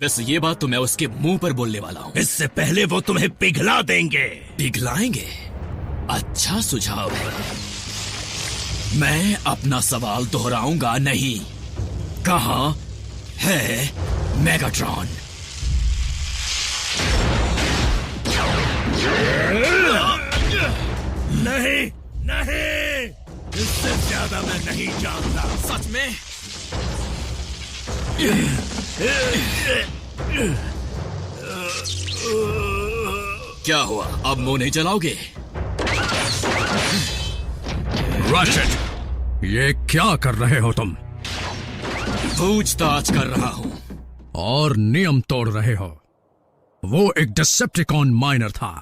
वैसे ये बात तो मैं उसके मुंह पर बोलने वाला हूँ। इससे पहले वो तुम्हें पिघला देंगे। पिघलाएंगे? अच्छा सुझाव है। मैं अपना सवाल दोहराऊंगा नहीं। कहाँ है मेगाट्रॉन? नहीं नहीं, इससे ज्यादा मैं नहीं जानता। सच में? क्या हुआ, अब मुंह नहीं चलाओगे? रैचेट, ये क्या कर रहे हो तुम? पूछताछ कर रहा हूँ। और नियम तोड़ रहे हो। वो एक डिसेप्टिकॉन माइनर था,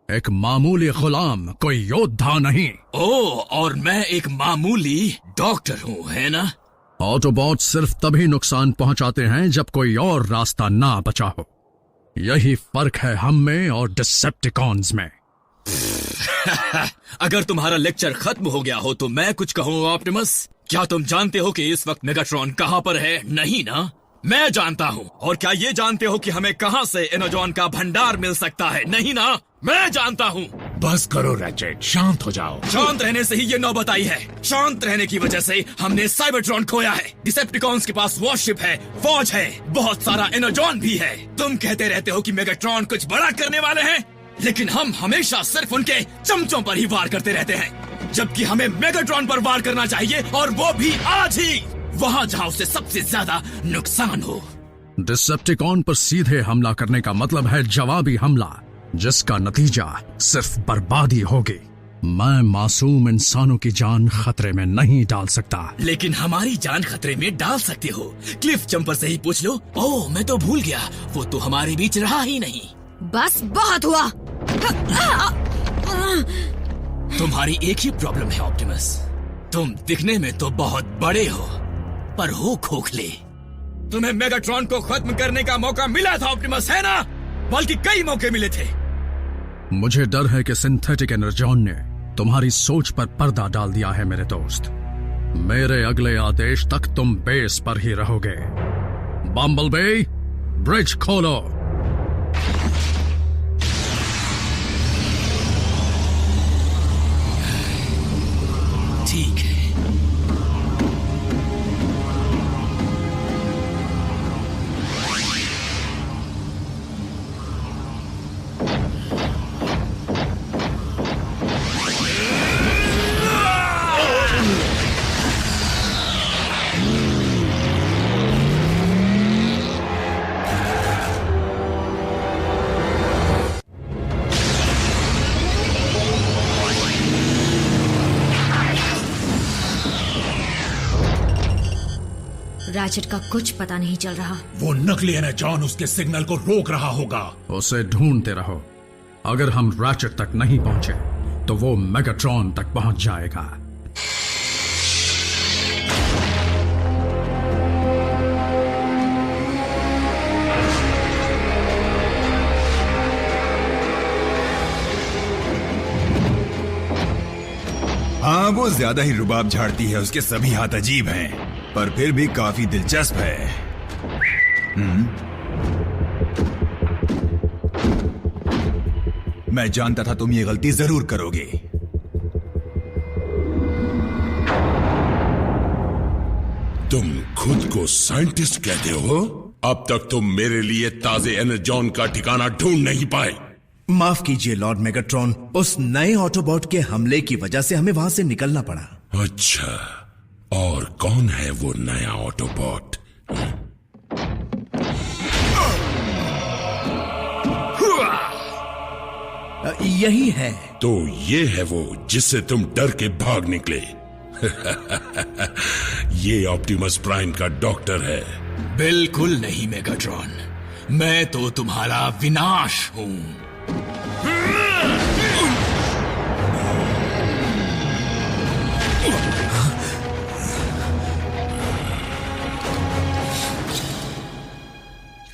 एक मामूली गुलाम, कोई योद्धा नहीं। ओह, और मैं एक मामूली डॉक्टर हूँ, है ना? ऑटोबॉट सिर्फ तभी नुकसान पहुंचाते हैं जब कोई और रास्ता ना बचा हो। यही फर्क है हम में और डिसेप्टिकॉन्स में। अगर तुम्हारा लेक्चर खत्म हो गया हो तो मैं कुछ कहूँ ऑप्टिमस। क्या तुम जानते हो कि इस वक्त मेगाट्रॉन कहाँ पर है? नहीं ना? मैं जानता हूँ। और क्या ये जानते हो कि हमें कहाँ से एनर्जॉन का भंडार मिल सकता है? नहीं ना? मैं जानता हूँ। बस करो रैचेट, शांत हो जाओ। शांत रहने से ही ये नौबत आई है। शांत रहने की वजह से हमने साइबरट्रॉन खोया है। डिसेप्टिकॉन्स के पास वॉरशिप है, फौज है, बहुत सारा एनर्जॉन भी है। तुम कहते रहते हो कि मेगाट्रॉन कुछ बड़ा करने वाले हैं, लेकिन हम हमेशा सिर्फ उनके चमचों पर ही वार करते रहते हैं, जबकि हमें मेगाट्रॉन पर वार करना चाहिए, और वो भी आज ही, वहाँ जहाँ उसे सबसे ज्यादा नुकसान हो। डिसेप्टिकॉन पर सीधे हमला करने का मतलब है जवाबी हमला, जिसका नतीजा सिर्फ बर्बादी होगी। मैं मासूम इंसानों की जान खतरे में नहीं डाल सकता। लेकिन हमारी जान खतरे में डाल सकते हो। क्लिफ जंपर से ही पूछ लो। ओह, मैं तो भूल गया, वो तो हमारे बीच रहा ही नहीं। बस बहुत हुआ। तुम्हारी एक ही प्रॉब्लम है ऑप्टिमस, तुम दिखने में तो बहुत बड़े हो, पर हो खोखले। तुम्हें मेगाट्रॉन को खत्म करने का मौका मिला था ऑप्टिमस, है ना? बल्कि कई मौके मिले थे। मुझे डर है कि सिंथेटिक एनर्जॉन ने तुम्हारी सोच पर पर्दा डाल दिया है मेरे दोस्त। मेरे अगले आदेश तक तुम बेस पर ही रहोगे। बम्बलबी, ब्रिज खोलो। ठीक है। रैचेट का कुछ पता नहीं चल रहा। वो नकली एनर्जॉन उसके सिग्नल को रोक रहा होगा। उसे ढूंढते रहो। अगर हम रैचेट तक नहीं पहुंचे तो वो मेगाट्रॉन तक पहुंच जाएगा। हाँ, वो ज्यादा ही रुबाब झाड़ती है, उसके सभी हाथ अजीब हैं, पर फिर भी काफी दिलचस्प है। मैं जानता था तुम ये गलती जरूर करोगे। तुम खुद को साइंटिस्ट कहते हो? अब तक तुम मेरे लिए ताजे एनर्जॉन का ठिकाना ढूंढ नहीं पाए। माफ कीजिए लॉर्ड मेगाट्रॉन, उस नए ऑटोबॉट के हमले की वजह से हमें वहां से निकलना पड़ा। अच्छा, और कौन है वो नया ऑटोबॉट? यही है। तो ये है वो जिससे तुम डर के भाग निकले। ये ऑप्टिमस प्राइम का डॉक्टर है। बिल्कुल नहीं मेगाट्रॉन, मैं तो तुम्हारा विनाश हूँ।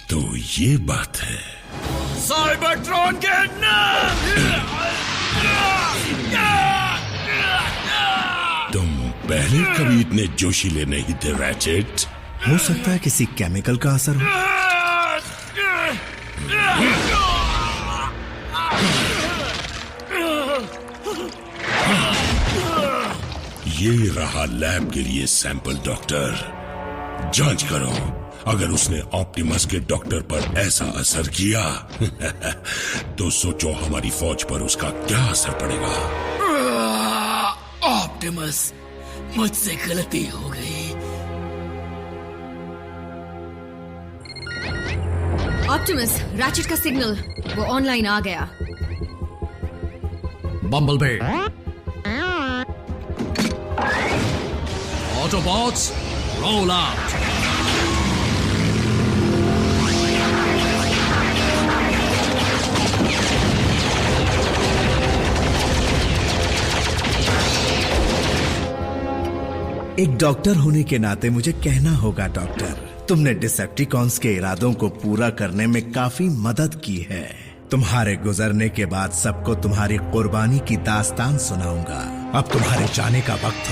तो ये बात है। साइबरट्रॉन के नाम! तुम पहले कभी इतने जोशीले नहीं थे रैचेट। हो सकता है किसी केमिकल का असर हो। ये रहा लैब के लिए सैंपल डॉक्टर। जांच करो, अगर उसने ऑप्टिमस के डॉक्टर पर ऐसा असर किया तो सोचो हमारी फौज पर उसका क्या असर पड़ेगा। ऑप्टिमस, मुझसे गलती हो गई। ऑप्टिमस, रैचेट का सिग्नल वो ऑनलाइन आ गया। Bumblebee, Autobots roll out. एक डॉक्टर होने के नाते मुझे कहना होगा डॉक्टर, तुमने डिसेप्टिकॉन्स के इरादों को पूरा करने में काफी मदद की है। तुम्हारे गुजरने के बाद सबको तुम्हारी कुर्बानी की दास्तान सुनाऊंगा। अब तुम्हारे जाने का वक्त हो